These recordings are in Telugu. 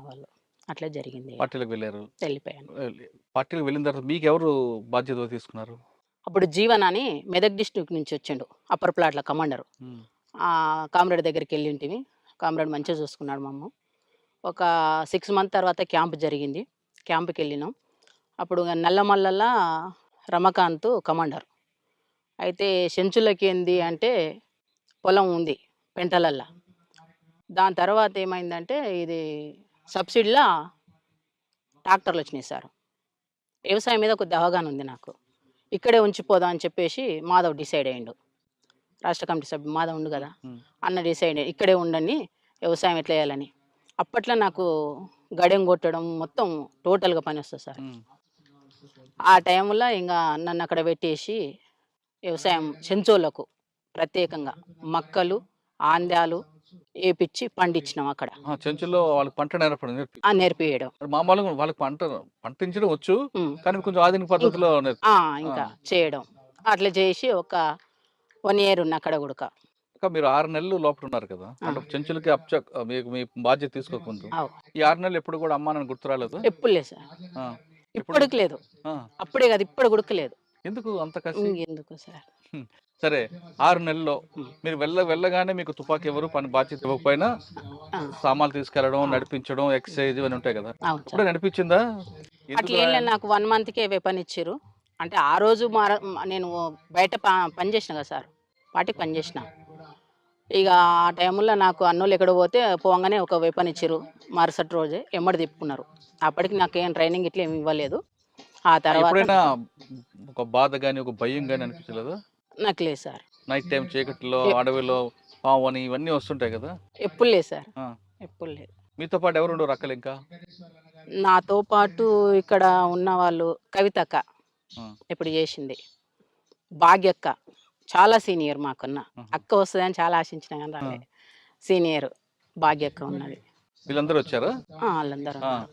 వాళ్ళు. అట్లా జరిగింది. పార్టీలకు వెళ్ళారు. వెళ్ళిపోయాను. పార్టీలకు వెళ్ళిన తర్వాత మీకెవరు బాధ్యత తీసుకున్నారు? అప్పుడు జీవన్ అని మెదక్ డిస్ట్రిక్ట్ నుంచి వచ్చిండు. అప్పర్ ప్లాట్‌ల కమాండరు. హ్మ్. కామ్రేడ్ దగ్గరికెళ్ళింటిమి. కామ్రేడ్ మంచిగా చూసుకున్నాడు మమ్ము. ఒక 6 మంత్ తర్వాత క్యాంప్ జరిగింది. క్యాంప్‌కెళ్ళినాం. అప్పుడు నల్లమల్లల రమకాంత్ కమాండర్. అయితే చెంచులకేంది అంటే పొలం ఉంది పెంటలల్ల. దాని తర్వాత ఏమైందంటే ఇది సబ్సిడీలా ట్రాక్టర్‌లొచ్చినాయి సార్. వ్యవసాయం మీద కొద్దిగా అవగాహన ఉంది నాకు. ఇక్కడే ఉంచిపోదాం అని చెప్పేసి మాధవ్ డిసైడ్ అయ్యిండు. రాష్ట్ర కమిటీ సభ్యుడు మాధవ్ ఉండు గదా! హ్మ్. అన్న డిసైడ్ ఇక్కడే ఉండండి వ్యవసాయం ఎట్లా చేయాలని. అప్పట్లో నాకు గడెం కొట్టడం మొత్తం టోటల్‌గా పనొస్తది సార్. హ్మ్. ఆ టైంలో నన్నక్కడ పెట్టేసి వ్యవసాయం చెంచోళ్ళకు ప్రత్యేకంగా మక్కలు, ఆంద్యాలు ఏపిచ్చి పండించినాం అక్కడ. చెంచుల్లో వాళ్ళకి పంట నేర్పడం నేర్పియడం. మరి మామూలుగా వాళ్ళకి పండించడం వచ్చు. హ్మ్. కానీ కొంచెం ఆధునిక ఇంక పద్ధతిలో ఆ! ఆ! ఇంకా చేయడం. అట్లా చేసి ఒక 1 ఇయర్ ఉన్న అక్కడ గుడక. ఇంకా మీరు 6 నెలలు లోపల ఉన్నారు కదా! ఆ! అంటే చెంచులకి మీకు మీ బాధ్యత తీసుకోకముందు. అవు. ఈ 6 నెలలు ఎప్పుడు కూడా అమ్మా నాన్న గుర్తు రాలేదా? ఎప్పుడు లేదు సార్. ఆ! ఎప్పుడు? ఇప్పటికి లేదు. ఆ! అప్పుడే కాదు ఇప్పుడు గుడక లేదు. ఎందుకు అంత కసి? ఇంకెందుకు సార్. హ్మ్. సరే 6 నెలల్లో హ్మ్. మీరు వెళ్ళగానే మీకు తుపాకీ ఎవరు పని బాధ్యత ఇవ్వకపోయినా ఆ! సామాన్లు తీసుకెళ్లడం, ఆ! నడిపించడం, ఎక్సర్సైజ్ ఇవన్నీ ఉంటాయి కదా! అవును సార్. ఎప్పుడైనా అనిపించిందా? ఎందుకురా అట్లేం లేదు నాకు 1 మంత్‌కే వెపన్ ఇచ్చిర్రు. అంటే ఆ రోజు నేను బయట పని చేసిన కదా సార్. పార్టీకి పని చేసిన. ఇక ఆ టైంలో నాకు అన్నోళ్ళు ఎక్కడో పోతే పోంగానే ఒక వెపన్ ఇచ్చిర్రు. మరుసటి రోజే ఎమ్మటి తిప్పుకున్నారు. అప్పటికి నాకేం ట్రైనింగ్ ఇట్లా ఏమి ఇవ్వలేదు. ఆ తర్వాత ఎప్పుడైనా ఒక బాధ గాని, ఒక భయం గాని అనిపించలేదా? నాకు లేదు సార్. నైట్ టైమ్ చీకట్లో, ఎ అడవిలో పావని ఇవన్నీ వస్తుంటాయి కదా! ఎప్పుడు లేదు సార్. ఆ! ఎప్పుడు లేదు. మీతో పాటు ఎవరు ఉండరు అక్కలింకా? నాతో పాటు ఇక్కడ ఉన్నవాళ్ళు కవితక్క ఆ! ఇప్పుడు చేసింది. భాగ్యక్క చాలా సీనియర్ మాకన్నా. ఆహా! అక్క వస్తదని చాలా ఆశించినా గాని ఆ! రాలే. సీనియర్ భాగ్యక్క ఉన్నది. వీళ్ళందరూ వచ్చారా? ఆళ్ళందరూ ఆ! ఉన్నారు.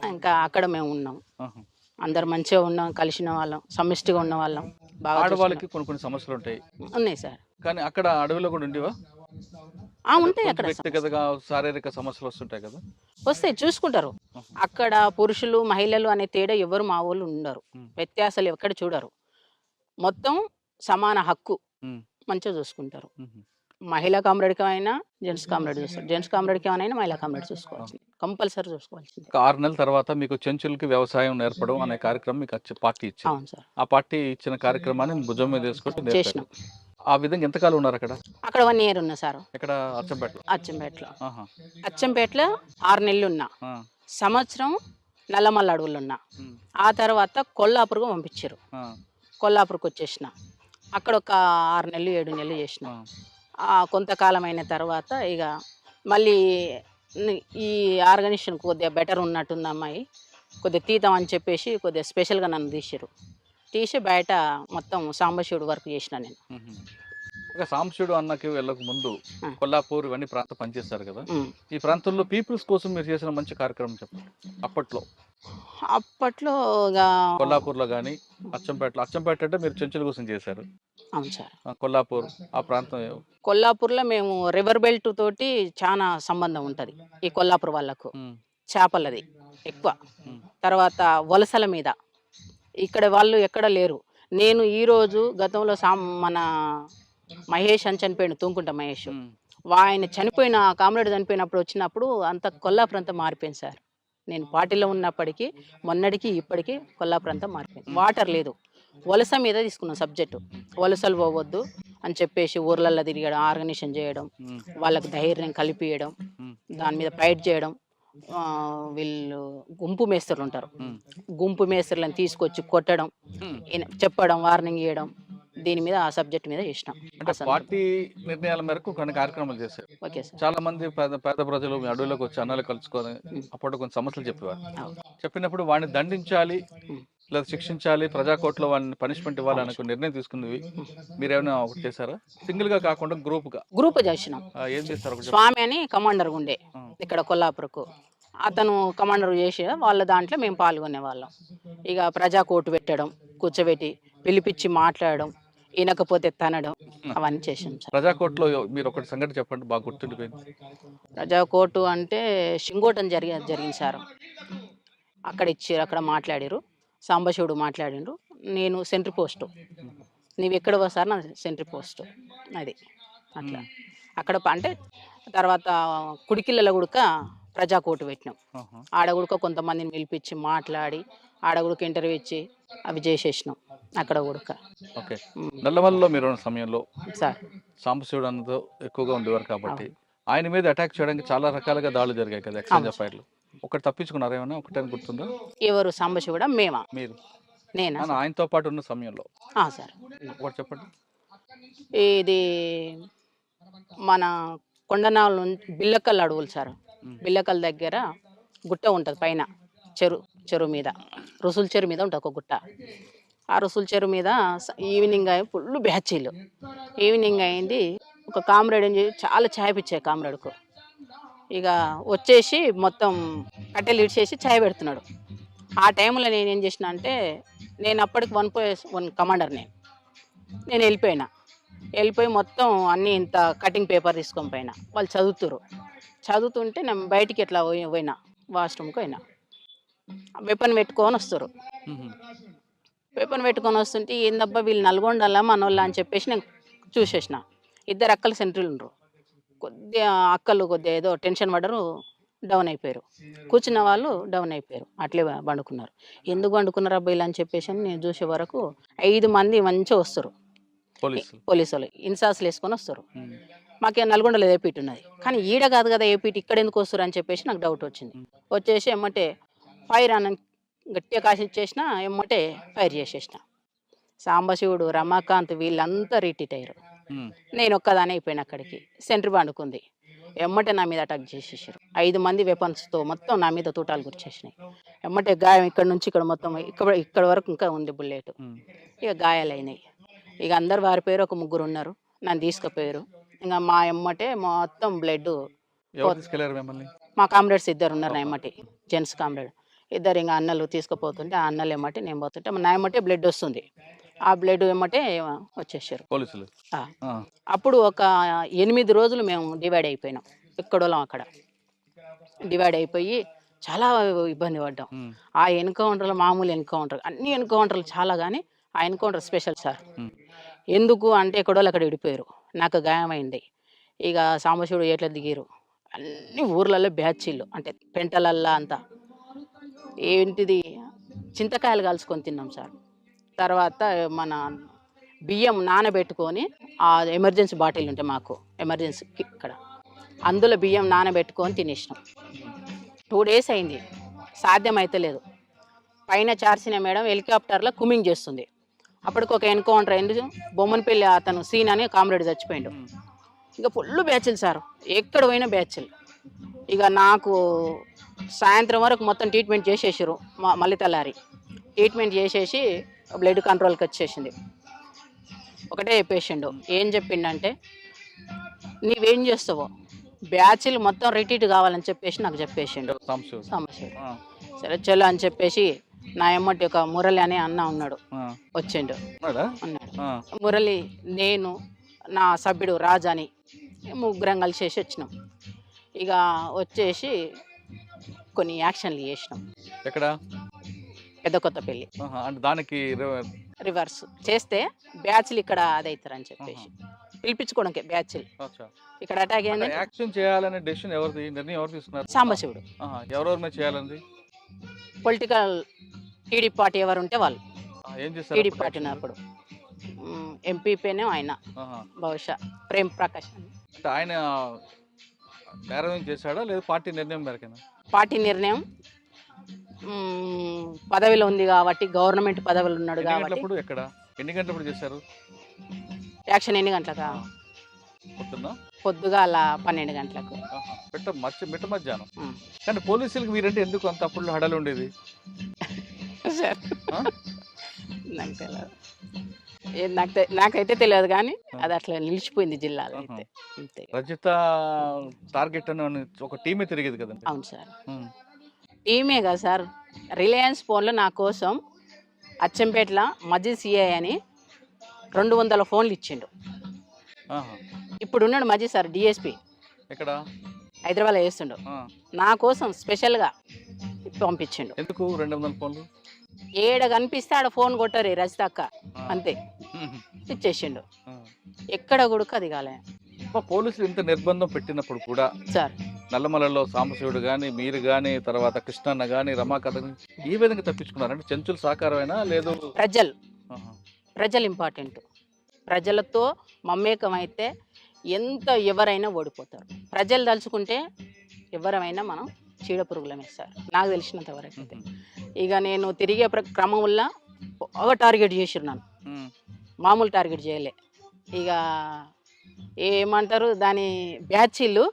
ఇంకా అక్కడ మేము ఉన్నాం. ఆహా! అందరు మంచిగా ఉన్నాం. కలిసిన వాళ్ళం. సమిష్టిగా ఉన్నవాళ్ళం. బాగా చూసుకున్నాం. ఆడవాళ్ళకి కొన్ని కొన్ని సమస్యలుంటాయి. ఉన్నాయి సార్. కానీ అక్కడ అడవిలో కూడా ఉండేవా? అంటే ఉంటాయి కొంచెం అక్కడ సమస్యలు. వ్యక్తిగతంగా శారీరక సమస్యలు వస్తుంటాయి కదా! వస్తాయి చూసుకుంటారు. ఆహా! అక్కడ పురుషులు, మహిళలు అనే తేడా ఎవ్వరు మా వోళ్ళు ఉండరు. హ్మ్. వ్యత్యాసాలు ఎక్కడ చూడరు. మొత్తం సమాన హక్కు. హ్మ్. మంచిగా చూసుకుంటారు. హుహు. మహిళా కామ్రేడ్‌కేమైనా, జెంట్స్ కామ్రేడ్ చూస్తారు. జెంట్స్ కామ్రేడ్‌కేమైనా మహిళా కామ్రేడ్ ఆ! చూసుకోవాల్సిందే. కంపల్సరీ చూసుకోవాల్సిందే. ఒక 6 నెలల తర్వాత మీకు చెంచులకి వ్యవసాయం నేర్పడం అనే కార్యక్రమం మీకు పార్టీ ఇచ్చింది. అవును సార్. ఆ పార్టీ ఇచ్చిన కార్యక్రమాన్ని భుజం మీద వేసుకొని నేర్పారు. చేసినాం. ఆ విధంగా ఎంతకాలం ఉన్నారక్కడ? అక్కడ 1 ఇయర్ ఉన్నా సారు. ఎక్కడ అచ్చంపేటలో? అచ్చంపేటలో. ఆహా! అచ్చంపేటలో 6 నెలలున్నా. ఆ! సంవత్సరం నల్లమల్ల అడవులున్నా. హ్మ్. ఆ తర్వాత కొల్లాపూర్‌కు పంపించిర్రు. ఆ! కొల్లాపూర్‌కొచ్చేసిన. అక్కడ ఒక 6 నెలలు, 7 నెలలు చేసిన. ఆ! కొంతకాలం అయిన తర్వాత ఇగ మళ్ళీ ని ఈ ఆర్గనైజేషన్ కొద్దిగా బెటర్ ఉన్నట్టుంది అమ్మాయి. కొద్దిగా తీద్దాం అని చెప్పేసి కొద్దిగా స్పెషల్‌గా నన్ను తీసిర్రు. తీసి బయట మొత్తం సాంబశివుడి వర్క్ చేసిన నేను. హుహు. ఒక సాంబశివుడు అన్నకి వెళ్ళక ముందు ఆ! కొల్లాపూర్ ఇవన్నీ ప్రాంతం పనిచేశారు కదా! హ్మ్. ఈ ప్రాంతంలో పీపుల్స్ కోసం మీరు చేసిన మంచి కార్యక్రమం చెప్పండి. అప్పట్లో అప్పట్లో ఇగ కొల్లాపూర్‌లో గాని, అచ్చంపేట అంటే మీరు చెంచుల కోసం చేశారు. అవును సార్. కొల్లాపూర్ ఆ ప్రాంతం కొల్లాపూర్‌లో మేము రివర్ బెల్ట్ తోటి చానా సంబంధం ఉంటది. ఈ కొల్లాపూర్ వాళ్ళకు. హ్మ్. చేపలది ఎక్కువ. హ్మ్. తర్వాత వలసల మీద. ఇక్కడ వాళ్ళు ఎక్కడ లేరు. నేను ఈరోజు గతంలో మన మహేష్ అని చనిపోయిండు. తుంకుంట మహేష్. హ్మ్. ఆయన కామ్రేడ్ చనిపోయినప్పుడు వచ్చినప్పుడు అంతా కొల్లాపూర్ అంతా మారిపోయింది సార్. నేను పార్టీలో ఉన్నప్పటికీ, మొన్నటికి ఇప్పటికి కొల్లాపూర్ అంతా మారిపోయింది. హ్మ్. వాటర్ లేదు. వలస మీద తీసుకున్నాం సబ్జెక్టు. వలసలు పోవద్దు అని చెప్పేసి ఊర్లల్లో తిరగడం, ఆర్గనైజేషన్ చేయడం, హ్మ్. వాళ్ళకి ధైర్యం కల్పియడం, హ్మ్. దాని మీద ఫైట్ చేయడం. వీళ్ళు గుంపు మేస్త్రులుంటారు. హ్మ్. గుంపు మేస్త్రులను తీసుకొచ్చి కొట్టడం, హ్మ్. చెప్పడం, వార్నింగ్ ఇయ్యడం. దీని మీద ఆ సబ్జెక్ట్ మీద చేసినాం. అంటే ఆ సందర్భం. పార్టీ నిర్ణయాల మేరకు కొన్ని కార్యక్రమాలు చేశారు. Okay sir. చాలా మంది పేద పేద ప్రజలు మీ అడవిలోకి వచ్చి అన్నాలు కలుసుకొని హ్మ్. అప్పట్లో కొన్ని సమస్యలు చెప్పేవారు. అవును. చెప్పినప్పుడు వాడిని దండించాలి, హ్మ్. లేదా శిక్షించాలి, ప్రజా కోర్ట్‌లో వాడిని పనిష్మెంట్ ఇవ్వాలి అవును అనుకో సార్. నిర్ణయం తీసుకున్నవి హ్మ్. మీరేమైనా ఒకటి చేశారా? సింగిల్‌గా కాకుండా గ్రూప్‌గా. గ్రూప్ చేసినాం. ఏం చేశారు ఒకటి చెప్పండి? స్వామి అని కమాండర్‌గుండే ఆ! ఇక్కడ కొల్లాపూర్‌కు. అతను కమాండర్ చేసి వాళ్ళ దాంట్లో మేము పాల్గొనేవాళ్ళం. ఇక ప్రజా కోర్టు పెట్టడం, కూర్చోబెట్టి, పిలిపిచ్చి మాట్లాడడం. ఈనకపోతే తనడం అవన్నీ చేసాం సార్. ప్రజాకోర్టులో మీరు ఒకటి సంగతి చెప్పండి బాగా గుర్తుండిపోయింది. ప్రజా కోర్టు అంటే షింగోటం జరిగింది సార్. అక్కడ ఇచ్చారు, అక్కడ మాట్లాడారు. సాంబశివుడు మాట్లాడిండ్రు. నేను సెంట్రీ పోస్టు. నీవెక్కడవో సార్ నా సెంట్రీ పోస్టు. అది. అట్లా. అక్కడ అంటే తర్వాత కుడికిళ్ళలో గుడక ప్రజా కోర్టు పెట్టినాం. ఆహా. ఆడ గుడక కొంతమందిని పిలిపించి మాట్లాడి, ఆడ గుడక ఇంటర్వ్యూ ఇచ్చి అవి చేసేసినాం అక్కడ గుడక. ఓకే. నల్లమల్లలో మీరు ఉన్న సమయంలో సార్ సాంబశివుడు అన్నతో ఎక్కువగా ఉండేవారు కాబట్టి ఆయన మీద అటాక్ చేయడానికి చాలా రకాలుగా దాడులు జరిగాయి కదా ఎక్సైజ్ ఫైర్లు. ఒకటి తప్పించుకున్నారు ఏమన్నా? ఒకటని గుర్తుందా? ఎవరు సాంబశివుడా? మేమా? మీరు నేనా? ఆయనతో పాటు ఉన్న సమయంలో సార్. ఒకటి చెప్పండి. ఇది మన కొండనాల నుంచి బిల్లకల్ అడవులు సార్. బిల్లకల్ దగ్గర గుట్ట ఉంటుంది పైన, చెరువు మీద, రుసుల చెరువు మీద ఉంటుంది ఒక గుట్ట. ఆ రుసుల చెరువు మీద ఈవినింగ్ అయి ఫుల్ బ్యాచీలు. ఈవినింగ్ అయింది, ఒక కామ్రేడ్ ఏం చేసి చాలా ఛాయ్ పిచ్చాయి కామ్రేడ్కు. ఇక వచ్చేసి మొత్తం కట్టెలు ఇడిచేసి ఛాయ్ పెడుతున్నాడు. ఆ టైంలో నేను ఏం చేసిన అంటే, నేను అప్పటికి 1+1 కమాండర్. నేను వెళ్ళిపోయి మొత్తం అన్నీ ఇంత కటింగ్ పేపర్ తీసుకొని పోయినా. వాళ్ళు చదువుతుంటే నేను బయటికి ఎట్లా పోయినా, వాష్రూమ్కి పోయినా. వెపన్ పెట్టుకొని వస్తారు. వెపన్ పెట్టుకొని వస్తుంటే ఏందబ్బా వీళ్ళు నల్గొండలా మనోళ్ళ అని చెప్పేసి నేను చూసేసిన. 2 అక్కలు సెంట్రీలు ఉండరు. కొద్దిగా అక్కలు కొద్దిగా ఏదో టెన్షన్ పడ్డరు, డౌన్ అయిపోయారు. కూర్చున్న వాళ్ళు డౌన్ అయిపోయారు, అట్లే పండుకున్నారు. ఎందుకు పండుకున్నారు అబ్బాయిలు అని చెప్పేసి నేను చూసే వరకు 5 మంది మంచిగా వస్తారు. పోలీసు వాళ్ళు ఇన్సాస్లు వేసుకొని వస్తారు. మాకు నల్గొండలో ఏపీటీ ఉన్నది, కానీ ఈడ కాదు కదా ఏపీటీ, ఇక్కడ ఎందుకు వస్తారు అని చెప్పేసి నాకు డౌట్ వచ్చింది. వచ్చేసి ఎమ్మటే ఫైర్ అని గట్టిగా కాసిచ్చేసిన, ఎమ్మటే ఫైర్ చేసేసిన. సాంబశివుడు, రమాకాంత్ వీళ్ళంతా రిట్రీట్ అయ్యారు. నేను ఒక్కదానే అయిపోయిన. అక్కడికి సెంట్రీ పండుకుంది. ఎమ్మటే నా మీద అటాక్ చేసేసారు. 5 మంది వెపన్స్తో మొత్తం నా మీద తూటాలు గుర్చేసినాయి. ఎమ్మటే గాయం ఇక్కడ నుంచి ఇక్కడ మొత్తం ఇక్కడ వరకు ఇంకా ఉంది బుల్లెట్. ఇక గాయాలైనాయి. ఇక అందరు వారిపోయారు. ఒక 3 ఉన్నారు, నన్ను తీసుకుపోయారు. ఇంకా మా ఎమ్మటే మొత్తం బ్లడ్. మా కామ్రేడ్స్ 2 ఉన్నారు నా ఎమ్మటి, జెంట్స్ కామ్రేడ్ 2. ఇంకా అన్నలు తీసుకుపోతుంటే ఆ అన్నలు ఎమ్మటి నేను పోతుంటే నా ఎమ్మటే బ్లడ్ వస్తుంది. ఆ బ్లడ్ ఎమ్మటే వచ్చేసారు పోలీసులు. అప్పుడు ఒక 8 రోజులు మేము డివైడ్ అయిపోయినాం. ఎక్కడోళ్ళం అక్కడ డివైడ్ అయిపోయి చాలా ఇబ్బంది పడ్డాం. ఆ ఎన్కౌంటర్లు మామూలు ఎన్కౌంటర్, అన్ని ఎన్కౌంటర్లు చాలా, కానీ ఆ ఎన్కౌంటర్ స్పెషల్ సార్. ఎందుకు అంటే ఎక్కడోళ్ళు అక్కడ విడిపోయారు, నాకు గాయమైంది. ఇక సాంబశివుడు ఎట్లా దిగారు, అన్ని ఊర్లలో బ్యాచీలు అంటే పెంటలల్లా అంతా ఏంటిది చింతకాయలు కాల్చుకొని తిన్నాం సార్. తర్వాత మన బియ్యం నానబెట్టుకొని, ఆ ఎమర్జెన్సీ బాటిల్ ఉంటే మాకు ఎమర్జెన్సీకి ఇక్కడ, అందులో బియ్యం నానబెట్టుకొని తినేసినాం. 2 డేస్ అయింది, సాధ్యం అయితే లేదు. పైన చార్సిన మేడం హెలికాప్టర్లో కుమింగ్ చేస్తుంది. అప్పటికి ఒక ఎన్కౌంటర్ అయింది. బొమ్మనపల్లి అతను సీన్ అని కామ్రేడ్ చచ్చిపోయిండు. ఇక ఫుల్ బ్యాచ్లు సార్, ఎక్కడ పోయినా బ్యాచ్లు. ఇక నాకు సాయంత్రం వరకు మొత్తం ట్రీట్మెంట్ చేసేసారు. మళ్ళీ తెల్లారి ట్రీట్మెంట్ చేసేసి బ్లడ్ కంట్రోల్కి వచ్చేసింది. ఒకటే పేషెంట్ ఏం చెప్పిండంటే, నీవేం చేస్తావో బ్యాచ్లు మొత్తం రిట్రీట్ కావాలని చెప్పేసి నాకు చెప్పేసిండు సమస్య. సరే చలో అని చెప్పేసి నా ఎమ్మటి ఒక మురళి అనే అన్న ఉన్నాడు, వచ్చిండు అన్నాడు. మురళి, నేను, నా సభ్యుడు రాజు అని 3 కలిసేసి వచ్చినాం. ఇక వచ్చేసి కొన్ని యాక్షన్లు చేసినాం. ఎక్కడ? పెద్ద కొత్తపల్లి. దానికి రివర్స్ చేస్తే బ్యాచ్లు ఇక్కడ అదవుతారని చెప్పేసి పిలిపించుకోవడానికి బ్యాచ్లు ఇక్కడ అటాక్ అయింది. యాక్షన్ చేయాలనే డెసిషన్ ఎవరిది, నిర్ణయం ఎవరు తీసుకున్నారు? సాంబశివుడు. ఎవరెవరి మీద చేయాలంది? పొలిటికల్ టీడీపీ పార్టీ ఎవరు ఉంటే వాళ్ళు. టీడీపీ పార్టీ ఉన్నప్పుడు ఎంపీపీనే ఆయన, బహుశా ప్రేమ్ ప్రకాష్. ఆయన నేరం చేశాడా లేదా పార్టీ నిర్ణయం మేరకేనా? పార్టీ నిర్ణయం. పదవిలో ఉంది కాబట్టి, గవర్నమెంట్ పదవిలో ఉన్నాడు కాబట్టి. ఎన్ని గంటలప్పుడు చేశారు యాక్షన్? ఎన్ని గంటలకా? పొద్దుగాల 12 గంటలకు. మిట్ట మధ్యాహ్నం. కానీ పోలీసులకు మీరంటే ఎందుకు అంత అప్పుడు హడలు ఉండేది సార్? నాకు తెలియదు, నాకైతే తెలియదు, కానీ అది అట్లా నిలిచిపోయింది జిల్లాలో అయితే. అంతే. రజిత టార్గెట్ అని ఒక టీమే తిరిగేది కదండి? అవును సార్, టీమే కదా సార్. రిలయన్స్ ఫోన్లో నా కోసం అచ్చంపేటలో మజిద్ సిఐ అని 200 ఫోన్లు ఇచ్చిండు. ఆహా. ఇప్పుడు ఉన్నాడు మజీ సార్ డిఎస్పి ఎక్కడ? హైదరాబాద్లో చేస్తుండు. ఆ. నా కోసం స్పెషల్గా పంపించిండు. ఎందుకు 200 ఫోన్లు? ఏడ కనిపిస్తే ఆడ ఫోన్ కొట్టరు రజితక్క, ఆ. అంతే మ్మ్. ఇచ్చేసిండు. ఆ. ఎక్కడ కూడా అది కాలే అబ్బా, పోలీసులు ఇంత నిర్బంధం పెట్టినప్పుడు కూడా సార్. నల్లమలలో సాంబశివుడు కానీ, మీరు కానీ, తర్వాత కృష్ణన్న కానీ, రమాకథ గాని ఈ విధంగా తప్పించుకున్నారు అంటే చెంచుల సహకారమైనా లేదు? ప్రజలు ప్రజలు ఇంపార్టెంట్. ప్రజలతో మమేకం అయితే ఎవరైనా ఓడిపోతారు. ప్రజలు తలుచుకుంటే ఎవరైనా మనం చీడ పురుగులమే సార్, నాకు తెలిసినంత వరకు అయితే. ఇక నేను తిరిగే క్రమంలో బాగా టార్గెట్ చేసిన్నాను, మామూలు టార్గెట్ చేయలే. ఇక ఏమంటారు దాని బ్యాచీలు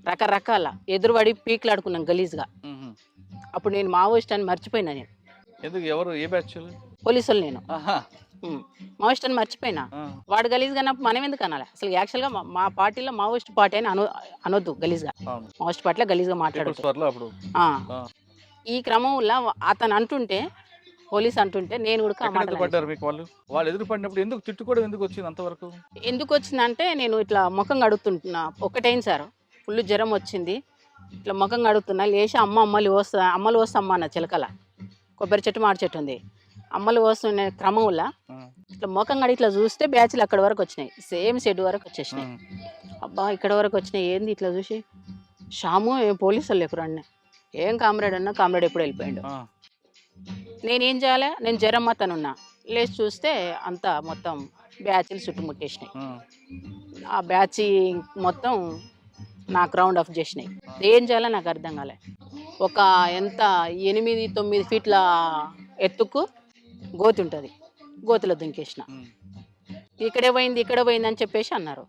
రకరకాల ఎదురుపడి పీకులాడుకున్నాం గలీజ్గా. అప్పుడు నేను మావోయిస్ట్ అని మర్చిపోయినా. నేను ఎందుకు? ఎవరు? ఏ బ్యాచ్? పోలీసులు. నేను మావోయిస్ట్ అని మర్చిపోయినా. వాడు గలీజ్గా అన్నప్పుడు మనం ఎందుకు అనాలి? అసలు యాక్చువల్గా మా పార్టీలో మావోయిస్ట్ పార్టీ అని అనొద్దు గలీజ్గా. మావోయిస్ట్ పార్టీలో గలీజ్గా మాట్లాడదు. ఈ క్రమంలో అతను అంటుంటే, పోలీస్ అంటుంటే నేను కూడా వాళ్ళు ఎదురు పడినప్పుడు ఎందుకు తిట్టుకోవడం ఎందుకు వచ్చింది అంతవరకు? ఎందుకు వచ్చిందంటే నేను ఇట్లా ముఖం కడుగుతుంటున్నా. ఒకటైంది సార్, ఫుల్ జ్వరం వచ్చింది. ఇట్లా ముఖం కడుగుతున్నా, లేచి అమ్మలు వస్తా అమ్మ అన్న చిలకల కొబ్బరి చెట్టు మాడి చెట్టు ఉంది. అమ్మలు వస్తున్న క్రమంలో ఇట్లా ముఖం కడిగి ఇట్లా చూస్తే బ్యాచ్లు అక్కడి వరకు వచ్చినాయి, సేమ్ షెడ్ వరకు వచ్చేసినాయి. అబ్బా ఇక్కడ వరకు వచ్చినాయి ఏంది ఇట్లా చూసి, షాము ఏం పోలీసులు లేకురా అన్న. ఏం కామ్రేడ్ అన్నా, కామ్రేడ్ ఎప్పుడు వెళ్ళిపోయాడు. నేనేం చేయాలి? నేను జ్వరం అతనున్నా. లేచి చూస్తే అంతా మొత్తం బ్యాచ్లు చుట్టుముట్టేసినాయి. ఆ బ్యాచ్ మొత్తం నాకు రౌండ్ ఆఫ్ చేసినాయి. ఏం చేయాలో నాకు అర్థం కాలే. ఒక 8-9 ఫీట్ల ఎత్తుకు గోతి ఉంటుంది, గోతిలో దుంకేసిన. ఇక్కడ పోయింది అని చెప్పేసి అన్నారు.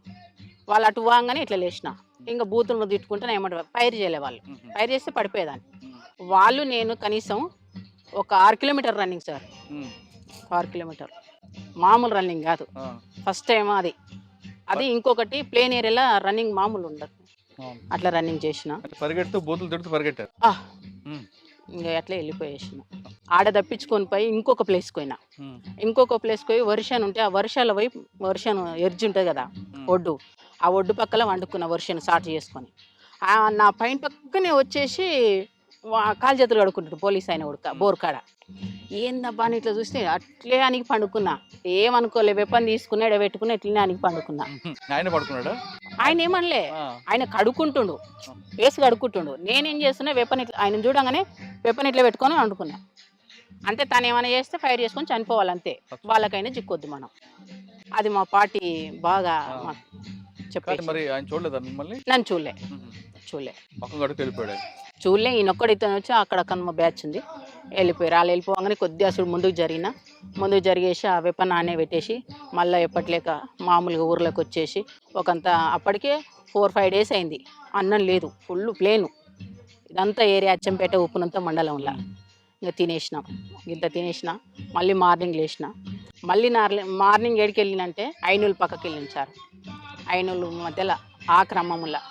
వాళ్ళు అటు వాగానే ఇట్లా లేచిన. ఇంకా బూతులను తిట్టుకుంటే ఏమంటారు, ఫైర్ చేయలే. వాళ్ళు ఫైర్ చేస్తే పడిపోయేదాన్ని. వాళ్ళు నేను కనీసం ఒక 6 కిలోమీటర్ రన్నింగ్ సార్. 6 కిలోమీటర్ మామూలు రన్నింగ్ కాదు. ఫస్ట్ టైం అది ఇంకొకటి ప్లేన్ ఏరియాలో రన్నింగ్ మామూలు ఉండదు. అట్లా రన్నింగ్ చేసిన. పరిగెడుతూ బూతులు తిడుతూ పరిగెట్టారు. ఇంకా అట్లా వెళ్ళిపోయేసిన. ఆడ తప్పించుకొని పోయి ఇంకొక ప్లేస్కి పోయినా. ఇంకొక ప్లేస్కి పోయి వర్షాన్ని ఉంటే, ఆ వర్షాల వైపు వర్షాన్ని ఎర్జి ఉంటుంది కదా ఒడ్డు, ఆ ఒడ్డు పక్కల వండుకున్న వర్షాన్ని స్టార్ట్ చేసుకొని నా పైన పక్కనే వచ్చేసి కాలు చేతులు కడుక్కుంటాడు పోలీస్ ఆయన ఉడక బోర్కాడ. ఏందబ్బా అని ఇట్లా చూస్తే అట్లే అనికి పండుకున్నా. ఏమనుకోలే, వెపన్ తీసుకుని ఎడబెట్టుకుని ఇట్లనే అనికి పండుకున్నా. ఆయన ఏమనలే, ఆయన కడుక్కుంటుండు, వేసి కడుక్కుంటుండు. నేనేం చేస్తున్నా, వెపన్ ఇట్లా ఆయన చూడంగానే వెపన్ ఇట్లా పెట్టుకొని వండుకున్నా. అంటే తను ఏమైనా చేస్తే ఫైర్ చేసుకొని చనిపోవాలంతే, వాళ్ళకైనా చిక్కొద్దు మనం. అది మా పార్టీ బాగా చెప్పారు. నన్ను చూడలే. ఈయనొక్కడు ఇతను వచ్చి అక్కడ కనుమ బ్యాచ్ ఉంది, వెళ్ళిపోయారు. వాళ్ళు వెళ్ళిపోగానే కొద్దిగా అసలు ముందుకు జరిగేసి ఆ వెపన్ ఆనే పెట్టేసి మళ్ళీ ఎప్పట్లేక మామూలుగా ఊర్లోకి వచ్చేసి ఒకంత అప్పటికే 4-5 డేస్ అయింది. అన్నం లేదు, ఫుల్ ప్లేను. ఇదంతా ఏరియా అచ్చంపేట ఉప్పునంత మండలంలో. ఇంకా ఇంత తినేసిన. మళ్ళీ మార్నింగ్ లేచిన. మార్నింగ్ ఏడికి వెళ్ళినంటే ఐనూలు పక్కకి వెళ్ళింది సార్. ఐనూలు మధ్యలో ఆ క్రమంలో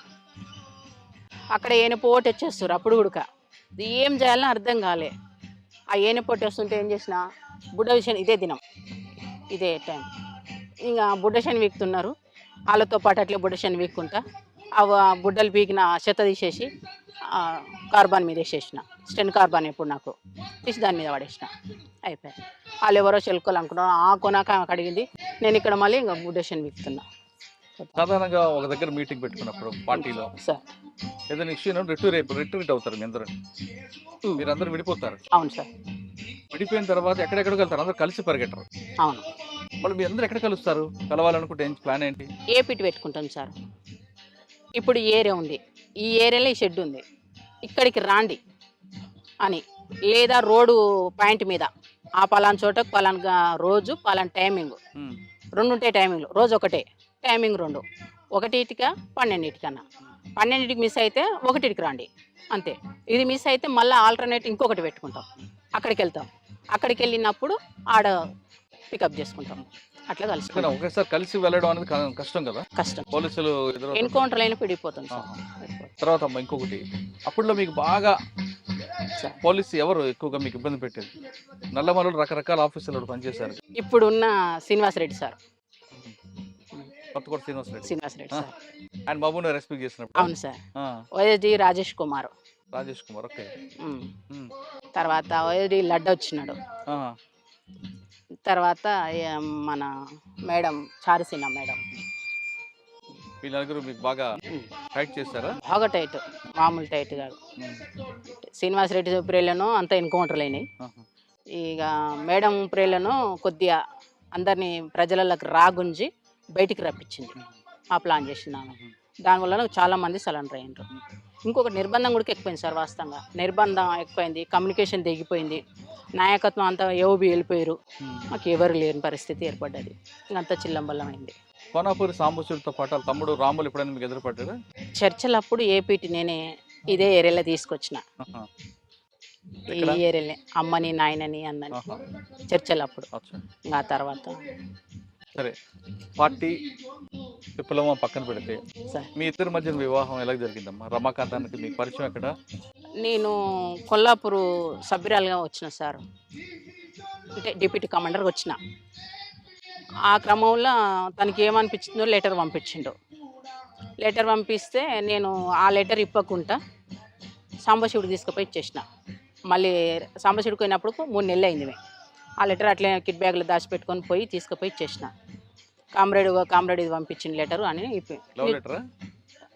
అక్కడ ఏనపోటు వచ్చేస్తారు. అప్పుడు ఉడక ఏం చేయాలని అర్థం కాలే. ఆ ఏనపోటు వస్తుంటే ఏం చేసిన, బుడ్డ విషయం ఇదే టైం ఇంకా బుడ్డశని వీక్తున్నారు. వాళ్ళతో పాటు అట్లే బుడ్డశని వీక్కుంటా ఆ బుడ్డలు పీకిన చెత్త తీసేసి కార్బాన్ మీద వేసేసిన. స్టెన్ కార్బాన్ ఎప్పుడు నాకు తీసి దాని మీద పడేసిన. అయిపోయాయి. వాళ్ళు ఎవరో చెలుకోలు అనుకున్నారు. ఆ కొనాక అడిగింది. నేను ఇక్కడ మళ్ళీ ఇంకా బుడ్డశని వీక్తున్నా. సాధారణంగా ఒక దగ్గర మీటింగ్ పెట్టుకున్నప్పుడు పార్టీలో సార్ ఏదైనా ఇష్యూ రిట్రీట్ అవుతారు. మీరందరూ విడిపోతారు. అవును సార్. విడిపోయిన తర్వాత ఎక్కడెక్కడికి వెళ్తారు? అందరూ కలిసి పరిగెట్టరు. అవును. వాళ్ళు మీ అందరూ ఎక్కడ కలుస్తారు? కలవాలనుకుంటే ప్లాన్ ఏంటి? ఏ పిట్ పెట్టుకుంటాం సార్. ఇప్పుడు ఈ ఏరియా ఉంది, ఈ ఏరియాలో ఈ షెడ్ ఉంది, ఇక్కడికి రాండి అని. లేదా రోడ్డు పాయింట్ మీద ఆ పలానా చోటకు పలానా రోజు పలానా టైమింగ్ 2 ఉంటాయి. టైమింగ్లు రోజు ఒకటే టైమింగ్ 2, 1కి 12కన్నా. 12కి మిస్ అయితే 1కి రండి అంతే. ఇది మిస్ అయితే మళ్ళీ ఆల్టర్నేట్ ఇంకొకటి పెట్టుకుంటాం, అక్కడికి వెళ్తాం. అక్కడికి వెళ్ళినప్పుడు ఆడ పికప్ చేసుకుంటాం. అట్లా కలిసి ఒకేసారి కలిసి వెళ్ళడం అనేది కష్టం కదా. కష్టం. పోలీసులు ఎన్కౌంటర్ అయినా పిడిపోతుంది సార్. తర్వాత ఇంకొకటి, అప్పుడులో మీకు బాగా సార్ పోలీసు ఎవరు ఎక్కువగా మీకు ఇబ్బంది పెట్టేది? నల్లమలలో రకరకాల ఆఫీసర్లు పనిచేశారు. ఇప్పుడున్న శ్రీనివాసరెడ్డి సార్. కొత్తకోట శ్రీనివాస్ రెడ్డి. శ్రీనివాసరెడ్డి ఆ! సార్. ఆయన బాబుని రెస్పెక్ట్ చేసినప్పుడు. అవును సార్. ఆ! ఓఎస్డి రాజేష్ కుమార్. రాజేష్ కుమార్. ఓకే. హ్మ్. హ్మ్. తర్వాత ఓఎస్డి లడ్డొచ్చినాడు. ఆహా! తర్వాత మన మేడం చారుసీన మేడం. వీళ్ళు నలుగురు మీకు బాగా హ్మ్. ఫైట్ చేశారా? బాగా టైట్. మామూలు టైట్ కాదు. హ్మ్. శ్రీనివాసరెడ్డి ప్రేయర్లోనూ అంతా ఎన్కౌంటర్‌లయినాయి. ఆహా! ఇక మేడం ప్రేయర్లోనూ కొద్దిగా అందరిని ప్రజలలోకి రాగుంజి బయటికి రప్పించింది. ఆ ప్లాన్ చేసిందామె. హుహు. దానివల్ల చాలా మంది సరెండర్ అయ్యిండ్రు. హ్మ్. ఇంకొకటి నిర్బంధం కూడా ఎక్కువైంది సార్ వాస్తవంగా. నిర్బంధం ఎక్కువైంది. కమ్యూనికేషన్ తెగిపోయింది. నాయకత్వం అంతా ఏఓబి వెళ్ళిపోయారు. హ్మ్. మాకు ఎవరు లేని పరిస్థితి ఏర్పడ్డది. ఇంకంతా చిల్లంబల్లమైంది. కోనాపూరి సాంబశివరితో పాటు వాళ్ళ తమ్ముడు రాములు ఎప్పుడైనా మీకు ఎదురుపడ్డాడా? చర్చలప్పుడు ఏపీటీ నేనే ఇదే ఏరియాలో తీసుకొచ్చిన. ఆహా! ఈ ఎక్కడ? ఏరియాలే అమ్మని, నాయనని అన్నని ఆహా! చర్చలప్పుడు. అచ్చా! ఆ తర్వాత సరే. పార్టీ విప్లవం పక్కన పెడితే సార్ మీ ఇద్దరి మధ్యన వివాహం ఎలా జరిగిందమ్మా? రమాకాంతానికి మీకు పరిచయం ఎక్కడ? నేను కొల్లాపూరు సభ్యురాలుగా వచ్చిన సార్. అంటే డిప్యూటీ కమాండర్‌గా వచ్చిన. ఆ క్రమంలో తనకి ఏమనిపించిందో లెటర్ పంపించిండు. లెటర్ పంపిస్తే నేను ఆ లెటర్ ఇప్పకుంటా సాంబశివుడికి తీసుకుపోయి ఇచ్చేసిన. మళ్ళీ సాంబశివుడికి పోయినప్పుడు 3 నెలలు అయింది. ఆ లెటర్ అట్లే కిట్ బ్యాగ్‌లో దాచిపెట్టుకొని పోయి తీసుకుపోయి ఇచ్చేసిన. కామ్రేడ్ ఇది పంపించిన లెటరు అని లవ్ లెటరా?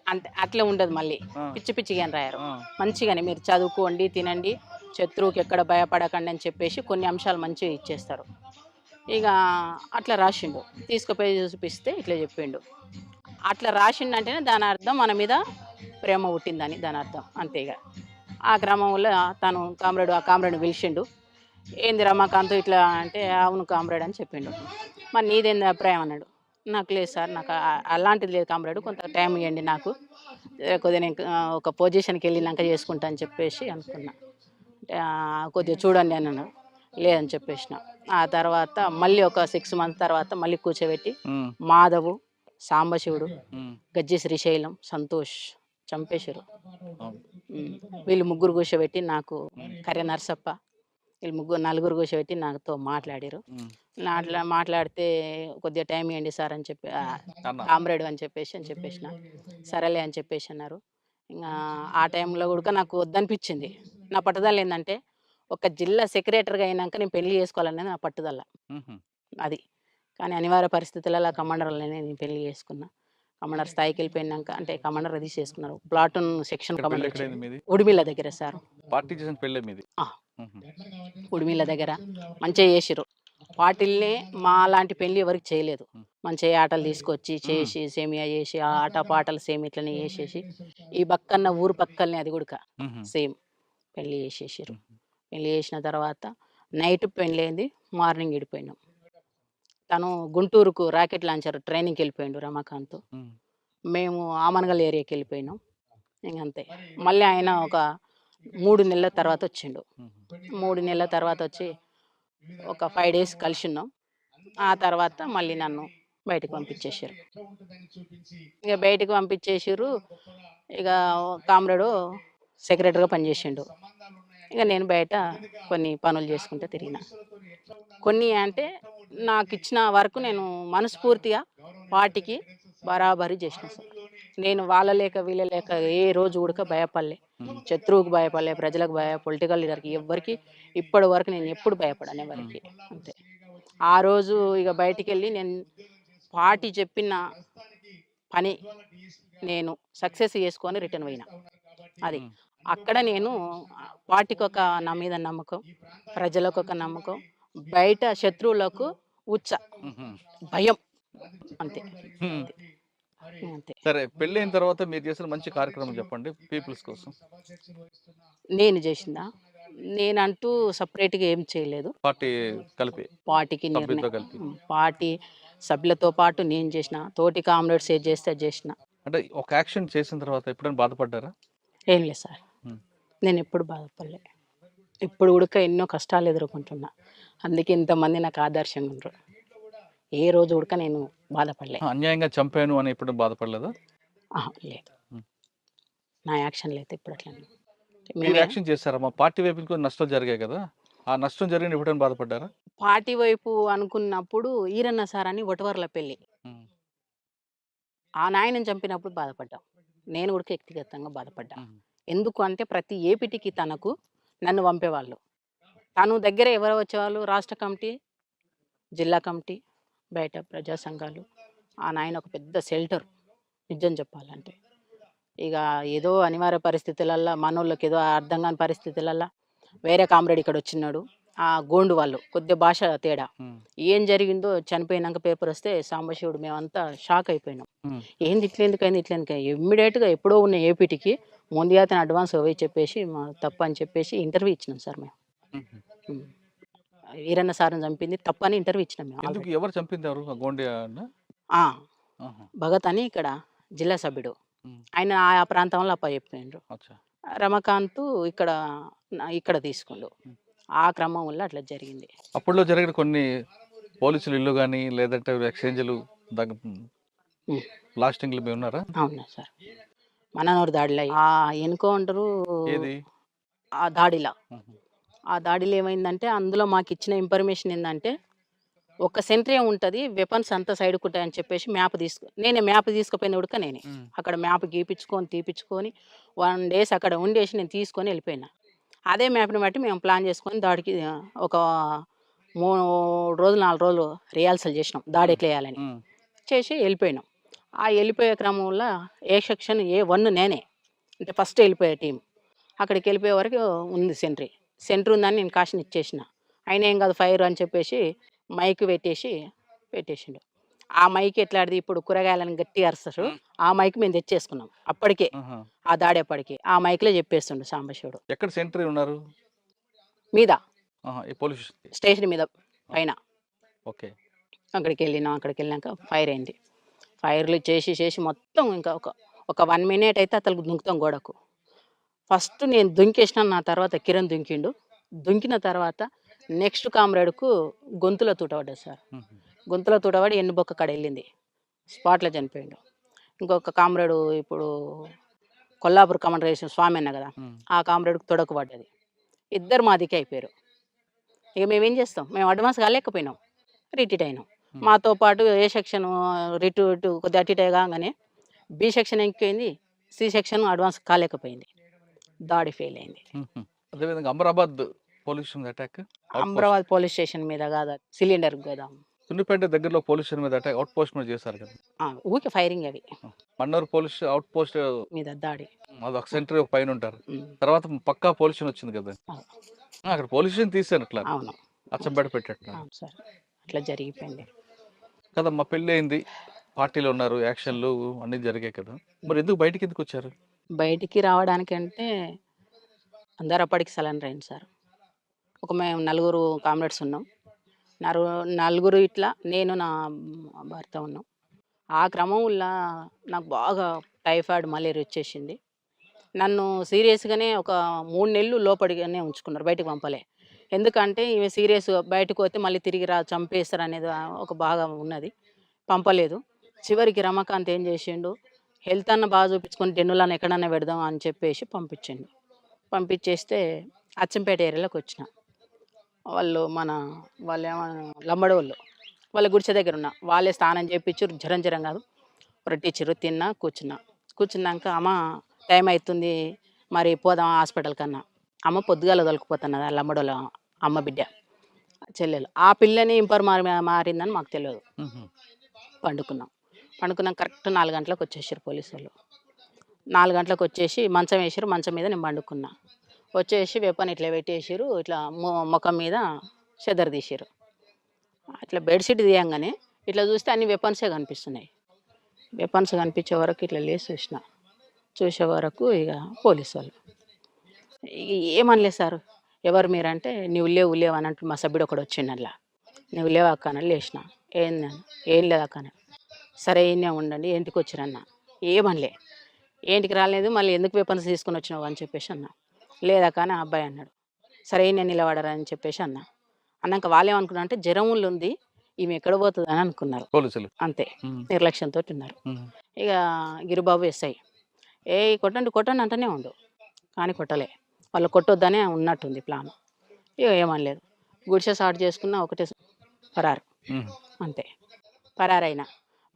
అంతే అట్లే ఉండదు మళ్ళీ. ఆ! పిచ్చి పిచ్చిగా అని రాయరు. ఆ! మంచిగానే మీరు చదువుకోండి, తినండి, శత్రువుకి ఎక్కడ భయపడకండి అని చెప్పేసి కొన్ని అంశాలు మంచిగా ఇచ్చేస్తారు. ఇక అట్లా రాసిండు. తీసుకుపోయి చూపిస్తే ఇట్లా చెప్పిండు. అట్లా రాసిండంటేనే దాని అర్థం మన మీద ప్రేమ పుట్టిందని దాని అర్థం. అంతే ఇక. ఆ క్రమంలో తను ఆ కామ్రేడ్‌ని పిలిచిండు. "ఏంది రమాకాంత్ ఇట్లా" అంటే "అవును కామ్రేడ్" అని చెప్పిండు. "మరి నీదేంది అభిప్రాయం" అన్నాడు. "నాకు లేదు సార్. నాకు అలాంటిది లేదు కామ్రేడ్. కొంత టైం ఇవ్వండి నాకు. కొద్దిగా నేను ఒక పొజిషన్‌కి వెళ్ళినాక చేసుకుంటా" అని చెప్పేసి అనుకున్నా. అంటే "కొద్దిగా చూడండి" అని అన్నాడు. లేదని చెప్పేసిన. ఆ తర్వాత మళ్ళీ ఒక 6 మంత్స్ తర్వాత మళ్ళీ కూర్చోబెట్టి హ్మ్. మాధవు, సాంబశివుడు, హ్మ్. గజ్జి శ్రీశైలం, సంతోష్ చంపేశారు. అవును. వీళ్ళు ముగ్గురు కూర్చోబెట్టి నాకు హ్మ్. కర్రె నరసప్ప వీళ్ళు నలుగురు కూర్చోబెట్టి నాతో మాట్లాడారు. హ్మ్. మాట్లాడితే కొద్దిగా టైం ఇవ్వండి సార్ అని చెప్పి అన్న. కామ్రేడ్ అని చెప్పేసిన. సరేలే అని చెప్పేసి అన్నారు. ఇంకా ఆ టైంలో కూడా నాకు వద్దనిపించింది. నా పట్టుదల ఏంటంటే ఒక జిల్లా సెక్రటరీగా అయినాక నేను పెళ్లి చేసుకోవాలనేది నా పట్టుదల. హుహు. అది. కానీ అనివార్య పరిస్థితులలో కమాండర్‌లనే నేను పెళ్లి చేసుకున్నా. కమాండర్ స్థాయికి వెళ్ళిపోయినాక అంటే కమాండర్ అది చేసుకున్నారు. ప్లాటూన్ సెక్షన్ ఇక్కడ పెళ్లి కమాండర్ ఎక్కడైంది వచ్చాడు. మీది? ఉడిమిళ్ళ దగ్గర సార్. పార్టీ చేసిన పెళ్ళే మీది? ఆ! హుహు. ఉడిమిళ్ళ దగ్గర మంచిగా చేసిర్రు. పార్టీలనే మాలాంటి పెళ్లి ఎవరికి చేయలేదు. హ్మ్. మంచిగా ఆటలు తీసుకొచ్చి హ్మ్. చేసి సేమియా చేసి ఆ ఆట పాటలు సేమ్ ఇట్లనే చేసేసి ఈ పక్కన ఊరు పక్కలనే అది కూడా హుహు. సేమ్ పెళ్లి చేసేసిర్రు. హుహు. పెళ్లి చేసిన తర్వాత నైట్ పెళ్ళయింది. మార్నింగ్ విడిపోయినాం. తను గుంటూరుకు రాకెట్ లాంచర్ ట్రైనింగ్‌కి వెళ్ళిపోయిండు రమాకాంత్. హ్మ్. మేము ఆమనగల్ ఏరియాకి వెళ్ళిపోయినాం. ఇంగంతే. మళ్ళీ ఆయన ఒక 3 నెలల తర్వాత వచ్చిండు. హుహు. 3 నెలల తర్వాత వచ్చి ఒక 5 డేస్ కలిసున్నాం. ఆ తర్వాత మళ్ళీ నన్ను బయటకి పంపించేసిర్రు. ఇక బయటకి పంపించేసిర్రు. ఇక కామ్రేడు సెక్రటరీగా పనిచేసిండు. ఇక నేను బయట కొన్ని పనులు చేసుకుంటూ తిరిగిన. కొన్ని అంటే నాకిచ్చిన వర్క్ నేను మనస్ఫూర్తిగా వాటికి బరాబరి చేసిన సార్. నేను వాళ్ళ లేక వీళ్ళ లేక ఏ రోజు కూడా భయపడలే. హ్మ్. శత్రువుకు భయపడలే, ప్రజలకు పొలిటికల్ లీడర్‌కి ఎవ్వరికి ఇప్పటి వరకు నేను ఎప్పుడు భయపడను ఎవరికీ. అంతే. ఆ రోజు ఇక బయటికెళ్ళి నేను పార్టీ చెప్పిన పని నేను సక్సెస్ చేసుకొని రిటర్న్ పోయినా. అది. హ్మ్. అక్కడ నేను పార్టీకొక నా మీద నమ్మకం, ప్రజలకొక నమ్మకం, బయట శత్రువులకు ఉచ్చ, హుహు. భయం అంతే. హ్మ్. అంతే. సరే. పెళ్ళైన తర్వాత మీరు చేసిన మంచి కార్యక్రమం చెప్పండి పీపుల్స్ కోసం. నేను చేసిందా? నేనంటూ సెపరేట్‌గా ఏం చేయలేదు. పార్టీ కలిపి. పార్టీకి సభ్యులతో కలిపి. పార్టీ సభ్యులతో పాటు నేను చేసిన, తోటి కామ్రేడ్స్ ఏది చేస్తే అది చేసిన. అంటే ఒక యాక్షన్ చేసిన తర్వాత ఎప్పుడైనా బాధపడ్డారా? ఏం లేదు సార్. హ్మ్. నేనెప్పుడు బాధపడలే. ఇప్పుడు గూడక ఎన్నో కష్టాలు ఎదుర్కొంటున్నా. అందుకే ఇంతమంది నాకు ఆదర్శంగా ఉండ్రు. ఏ రోజు గూడక నేను బాధపడలే. అన్యాయంగా చంపాను అని ఎప్పుడైనా బాధపడలేదా? అహా! లేదు. హ్మ్. నా యాక్షన్‌లో అయితే ఇప్పుడు అట్లా మీరు యాక్షన్ చేశారా? మా పార్టీ వైపు నుంచి కొన్ని నష్టాలు జరిగాయి కదా! ఆ నష్టం జరిగిన ఎప్పుడైనా బాధపడ్డారా? పార్టీ వైపు అనుకున్నప్పుడు ఈరన్న సార్ అని ఒటవర్ల పెళ్లి. హ్మ్. ఆ నాయనని చంపినప్పుడు బాధపడ్డాం. నేను కూడా వ్యక్తిగతంగా బాధపడ్డా. హ్మ్. ఎందుకు అంటే ప్రతి ఏపిటికి తనకు నన్ను పంపేవాళ్ళు. తను దగ్గర ఎవరు వచ్చేవాళ్ళు? రాష్ట్ర కమిటీ, జిల్లా కమిటీ, బయట ప్రజా సంఘాలు. ఆ నాయన ఒక పెద్ద షెల్టర్ నిజం చెప్పాలంటే. ఇక ఏదో అనివార్య పరిస్థితులల్ల మనోళ్ళకేదో అర్థం కాని పరిస్థితులల్ల వేరే కామ్రేడ్ ఇక్కడొచ్చినాడు. ఆ గోండు వాళ్ళు కొద్దిగా భాష తేడా. హ్మ్. ఏం జరిగిందో చనిపోయినాక పేపర్ వస్తే సాంబశివుడు మేమంతా షాక్ అయిపోయినాం. హ్మ్. ఏంది ఇట్లెందుకయింది ఇట్లెందుకయింది ఇమ్మీడియట్‌గా ఎప్పుడో ఉన్న ఏపీటీకి ముందుగా అతను అడ్వాన్స్ పోయి చెప్పేసి మా తప్పని చెప్పేసి ఇంటర్వ్యూ ఇచ్చినాం సార్ మేము. హుహు. హ్మ్. ఈరన్న సార్‌ని చంపింది తప్పని ఇంటర్వ్యూ ఇచ్చినాం మేము ఎందుకు ఆల్రెడీ. ఎవరు చంపింది ఎవరు? ఆ గోండియానా? ఆ! ఆహా! భగత్ అని ఇక్కడ జిల్లా సభ్యుడు. హ్మ్. ఆయన ఆ ప్రాంతంలో అప్పజెప్పిండ్రు. అచ్చా! రమకాంత్ ఇక్కడ ఇక్కడ తీసుకుండు. హ్మ్. ఆ క్రమంలో అట్లా జరిగింది. అప్పట్లో జరిగిన కొన్ని పోలీసుల ఇల్లు గాని, లేదంటే ఎక్స్‌చేంజ్‌లు హ్మ్. బ్లాస్టింగ్‌లు మీ ఉన్నారా? అవునా సార్. మననూరు దాడిలో ఆ ఎన్‌కౌంటరు ఏది? ఆ దాడిలో. హుహు. ఆ దాడిలో ఏమైందంటే అందులో మాకిచ్చిన ఇన్ఫర్మేషన్ ఏందంటే ఒక సెంట్రీ ఉంటది. వెపన్స్ అంతా సైడ్‌కుంటాయని చెప్పేసి నేనే మ్యాప్ తీసుకుపోయింది ఉడక నేనే. హ్మ్. అక్కడ మ్యాప్ గీపించుకొని, తీపిచ్చుకొని 1 డేస్ అక్కడ ఉండేసి నేను తీసుకొని ఎళ్ళిపోయినా. అదే మ్యాప్‌ని బట్టి మేము ప్లాన్ చేసుకొని దాడికి ఒక 3 రోజులు, 4 రోజులు రిహార్సల్ చేసినాం. దాడి హ్మ్. ఎట్లేయాలని. హ్మ్. చేసి ఎళ్ళిపోయినాం. ఆ ఎళ్ళిపోయే క్రమంలో ఏ సెక్షన్ ఏ1 నేనే. అంటే ఫస్ట్ ఎళ్ళిపోయే టీమ్. అక్కడికెళ్ళిపోయే వరకు ఉంది సెంట్రీ. సెంట్రీ ఉందని నేను కాషన్ ఇచ్చేసిన. అయినా ఏం కాదు ఫైర్ అని చెప్పేసి మైక్ పెట్టేసిండు. ఆ మైక్ ఎట్లాటిది ఇప్పుడు కూరగాయలని గట్టిగా అరుస్తరు. హ్మ్. ఆ మైక్ మేము తెచ్చేసుకున్నాం. అప్పటికే. ఆహా! ఆ దాడప్పటికి. ఆ మైక్‌లో చెప్పేస్తుండు సాంబశివుడు. ఎక్కడ సెంట్రీ ఉన్నారు? మీద ఆహా! ఈ పోలీస్ స్టేషన్‌కి. స్టేషన్ మీద ఆ! పైన. ఓకే. అక్కడికెళ్ళినాం. అక్కడికెళ్ళినాక ఫైర్ అయింది. ఫైర్‌లు చేసి మొత్తం ఇంకా ఒక 1 మినిట్ అయితే అతలకు దుంకుతాం గోడకు. ఫస్ట్ నేను దుంకేసిన. నా తర్వాత కిరణ్ దుంకిండు. దుంకిన తర్వాత నెక్స్ట్ కామ్రేడ్‌కు గొంతులో తూట పడ్డది సార్. హుహు. గొంతులో తూట పడి ఎన్నుబొక్క కాడ ఎళ్ళింది. స్పాట్‌లో చనిపోయిండు. ఇంకొక కామ్రేడు ఇప్పుడు కొల్లాపూర్ కమాండర్ చేసిన స్వామి అన్న గదా! హ్మ్. ఆ కామ్రేడ్‌కి తొడకు పడ్డది. ఇద్దరు మా దిక్కే అయిపోయారు. ఇక మేమేం చేస్తాం? మేము అడ్వాన్స్ కాలేకపోయినాం. రిట్రీట్ అయినాం. హ్మ్. మాతో పాటు ఏ సెక్షన్ ఇటు కొద్దిగా అటు ఇటు కాంగానే బి సెక్షన్ ఎక్కిపోయింది. సి సెక్షన్ అడ్వాన్స్ కాలేకపోయింది. దాడి ఫెయిల్ అయింది. హుహు. అదేవిధంగా అమరాబాద్ పోలీస్ స్టేషన్ మీద attack. Out post. Amrabad police station మీద కాదు సిలిండర్ గోదాం. సున్నిపేట దగ్గరలో పోలీస్ స్టేషన్ మీద అటాక్ ఔట్ పోస్ట్ మీద చేశారు కదా! ఊకే ఫైరింగ్ అవి ఆ! మన్నూరు పోలీస్ ఔట్ పోస్ట్ మీద దాడి. అదొక సెంట్రీ ఒక పైనుంటారు. హ్మ్. తర్వాత పక్కా పోలీస్ స్టేషన్ వచ్చింది కదా! అవును. ఆ! అక్కడ పోలీస్ స్టేషన్ తీసేనట్లా. అవును. అవును అచ్చంపేట సార్. పెట్టేట్టున్నారు. అవును సార్. అట్లా జరిగిపోయింది. కదమ్మా పెళ్లయింది. పార్టీలో ఉన్నారు. యాక్షన్‌లు అన్నీ జరిగాయి కదా! హ్మ్. మరి ఎందుకు బయటికెందుకొచ్చారు? బయటికి రావడానికంటే అందరూ అప్పటికి సరెండర్ అయ్యిండ్రు సార్. మేము నలుగురు కామ్రేడ్స్ ఉన్నాం. నరు నలుగురు ఇట్లా నేను నా భర్త ఉన్నాం. ఆ క్రమంలో నాకు బాగా టైఫాయిడ్, మలేరియా వచ్చేసింది. నన్ను సీరియస్‌గానే ఒక 3 నెలలు లోపడిగానే ఉంచుకున్నారు. బయటికి పంపలే. ఎందుకంటే ఈమె సీరియస్‌గా బయటకు పోతే మళ్ళీ తిరిగి చంపేస్తారనేది ఒక బాగా ఉన్నది. పంపలేదు. చివరికి రమాకాంత్ ఏం చేసిండు, హెల్త్ అన్నా బాగా చూపించుకొని డెన్నులన్న ఎక్కడన్నా పెడదాం అని చెప్పేసి పంపించిండు. పంపించేస్తే అచ్చంపేట ఏరియాలోకొచ్చిన. వాళ్ళేమో లంబడోళ్ళు. వాళ్ళ గుడిసె దగ్గరున్న. వాళ్ళే స్నానం చేపిచ్చిర్రు. జరం జరం కాదు. రొట్టిచ్చిర్రు. తిన్నా, కూర్చున్నా. కూర్చున్నాక అమ్మ టైం అయితుంది. మరి పోదామా హాస్పిటల్‌కన్నా. అమ్మ పొద్దుగాల తోలుకుపోతున్నది. ఆ లంబడోళ్ళ అమ్మ బిడ్డ. చెల్లెలు. ఆ పిల్లని ఇంపర్ మారిందని మాకు తెలవదు. హుహు. పండుకున్నాం. పండుకున్నాక కరెక్ట్ 4 గంటలకొచ్చేసిర్రు పోలీసోళ్ళు. 4 గంటలకొచ్చేసి మంచం ఏసిర్రు. మంచం మీద నేను పండుకున్నా. వచ్చేసి వెపన్ ఇట్లా పెట్టేసిర్రు. ఇట్లా మొఖం మీద చెదర తీసిర్రు. అట్లా బెడ్‌షీట్ తీయంగానే ఇట్లా చూస్తే అన్ని వెపన్సే కనిపిస్తున్నాయి. వెపన్స్ కనిపించే వరకు ఇట్లా లేసి చూసిన. చూసే వరకు ఇక పోలీసోళ్ళు. ఏమనలేదు సారు. ఎవరు మీరంటే "నువ్వు లేవు" అని అంటూ మా సభ్యుడు ఒకడొచ్చిండు అందుల. "నువ్వు లేవా అక్క" అని లేసిన. ఏందని? "ఏం లేదక్క" అని. సరే ఈడనే ఉండండి. ఏంటికొచ్చిరన్న. ఏమనలే. ఏంటికి రాలేదు మళ్ళీ ఎందుకు వెపన్స్ తీసుకొనొచ్చినావు అని చెప్పేసి అన్నా. లేదక్క అని ఆ అబ్బాయి అన్నాడు. సరే ఈడనే నిలబడరా అని చెప్పేసి అన్నా. అన్నాక వాళ్ళేమనుకున్నారంటే జ్వరములుంది. ఈమె ఎక్కడ పోతదని అనుకున్నారు. పోలీసులు. అంతే. హ్మ్. నిర్లక్ష్యంతోటున్నారు. హ్మ్. ఇక గిరిబాబు ఎస్ఐ. "ఏయ్ కొట్టండి" అంటనే ఉండు. కానీ కొట్టలే. వాళ్ళు కొట్టొద్దనే ఉన్నట్టుంది ప్లాన్. ఇక ఏమనలేదు. గుడిసె స్టార్ట్ చేసుకున్న ఒకటే పరారు ఉమ్. అంతే.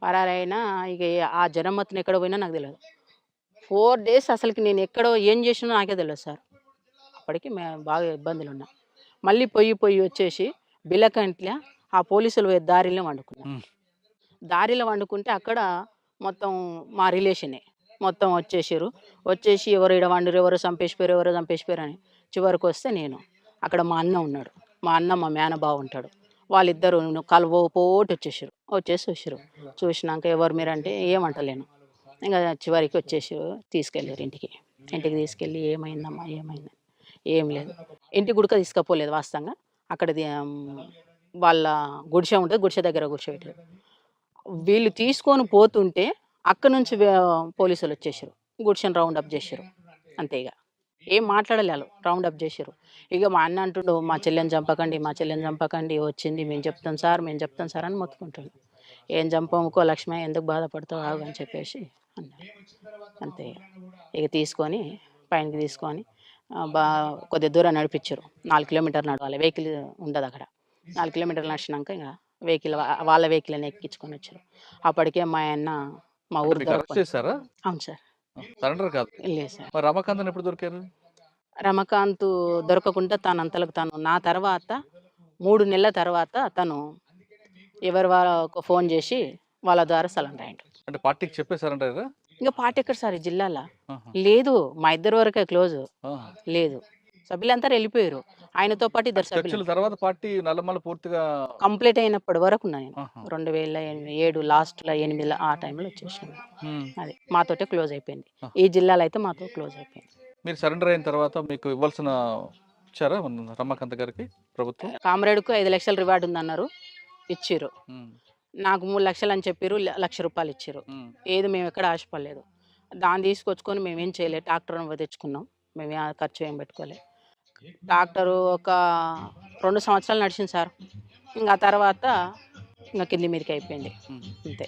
పరారైనా ఇక ఆ జనం మొత్తం ఎక్కడ పోయినా నాకు తెలియదు. 4 డేస్ అసలుకి నేను ఎక్కడో ఏం చేసినో నాకే తెలియదు సార్. అప్పటికి బాగా ఇబ్బందులు ఉన్నా. మళ్ళీ పొయ్యి వచ్చేసి బిల్లకంట్ల ఆ పోలీసులు పోయే దారిలో వండుకున్నా. ఉమ్. దారిలో వండుకుంటే అక్కడ మొత్తం మా రిలేషనే మొత్తం వచ్చేసి ఎవరు ఈడ వండురు, ఎవరు చంపేసిపోయారు అని చివరికి వస్తే నేను అక్కడ మా అన్న ఉన్నాడు. మా అన్న మా మేనబావ ఉంటాడు. వాళ్ళిద్దరు పోటు వచ్చేసారు. చూసినాక ఎవరు మీరంటే ఏమంటలేను. ఇంకా చివరికి తీసుకెళ్ళారు ఇంటికి తీసుకెళ్ళి ఏమైందమ్మా ఏమైందని. ఏం లేదు, ఇంటికి గుడక తీసుకపోలేదు వాస్తవంగా. అక్కడ వాళ్ళ గుడిసె ఉంటుంది, గుడిసె దగ్గర కూర్చోబెట్టారు. వీళ్ళు తీసుకొని పోతుంటే అక్కడ నుంచి పోలీసులు వచ్చేసారు. గుడిసెని రౌండ్ అప్ చేశారు అంతే. ఇక ఏం మాట్లాడలేదు, రౌండ్ అప్ చేశారు. ఇక మా అన్న అంటుండు మా చెల్లెని చంపకండి వచ్చింది మేము చెప్తాం సార్ అని మొత్తుకుంటాడు. ఏం చంపముకో లక్ష్మి, ఎందుకు బాధపడతావు ఆగు అని చెప్పేసి అన్నారు అంతే. ఇక తీసుకొని పైనకి తీసుకొని కొద్ది దూరం నడిపించారు. 4 కిలోమీటర్లు నడవాలి, వెహికల్ ఉండదు అక్కడ. 4 కిలోమీటర్లు నడిచినాక ఇంకా వాళ్ళ వెహికల్ ఎక్కించుకొని వచ్చారు. అప్పటికే మా అన్న మా ఊరు చేశారా? అవును సార్. సరెండర్ కాదు. లేదు సార్. మరి రమాకాంత్ ఎప్పుడు దొరికారు? రమాకాంత్ దొరకకుండా తనంతలకు తను నా తర్వాత 3 నెలల తర్వాత తను ఎవరి వాళ్ళకు ఫోన్ చేసి వాళ్ళ ద్వారా సరెండర్ అయ్యాడు. అంటే పార్టీకి చెప్పేసారంట. ఇంకా పార్టీ ఎక్కడ సార్ ఈ జిల్లాలో లేదు. మా ఇద్దరు వరకే క్లోజ్ లేదు. సభ్యులంతా వెళ్ళిపోయారు. ఆయనతో పాటు ఇద్దరు సభ్యులు. తర్వాత పార్టీ నల్లమల్ల పూర్తిగా కంప్లీట్ అయినప్పటి వరకు ఉన్నా నేను. 2007 లాస్ట్లో 8 ఆ టైంలో వచ్చేసాను. అది మాతోటే క్లోజ్ అయిపోయింది. ఈ జిల్లాలో అయితే మాతో క్లోజ్ అయిపోయింది. మీరు సరెండర్ అయిన తర్వాత మీకు ఇవ్వాల్సిన ఇచ్చారా రమాకాంత్ గారికి ప్రభుత్వం? కామ్రేడ్కు 5 లక్షల రివార్డు ఉందన్నారు, ఇచ్చిర్రు. నాకు 3 లక్షలు అని చెప్పారు, ₹1,00,000 ఇచ్చారు. ఏది మేము ఎక్కడ ఆశపడలేదు. దాన్ని తీసుకొచ్చుకొని మేమేం చేయలేదు. ట్రాక్టర్ తెచ్చుకున్నాం, మేము ఖర్చు ఏం పెట్టుకోలేదు. ట్రాక్టరు ఒక 2 సంవత్సరాలు నడిచింది సార్. ఇంకా తర్వాత ఇంకా కింది మీదకి అయిపోయింది అంతే.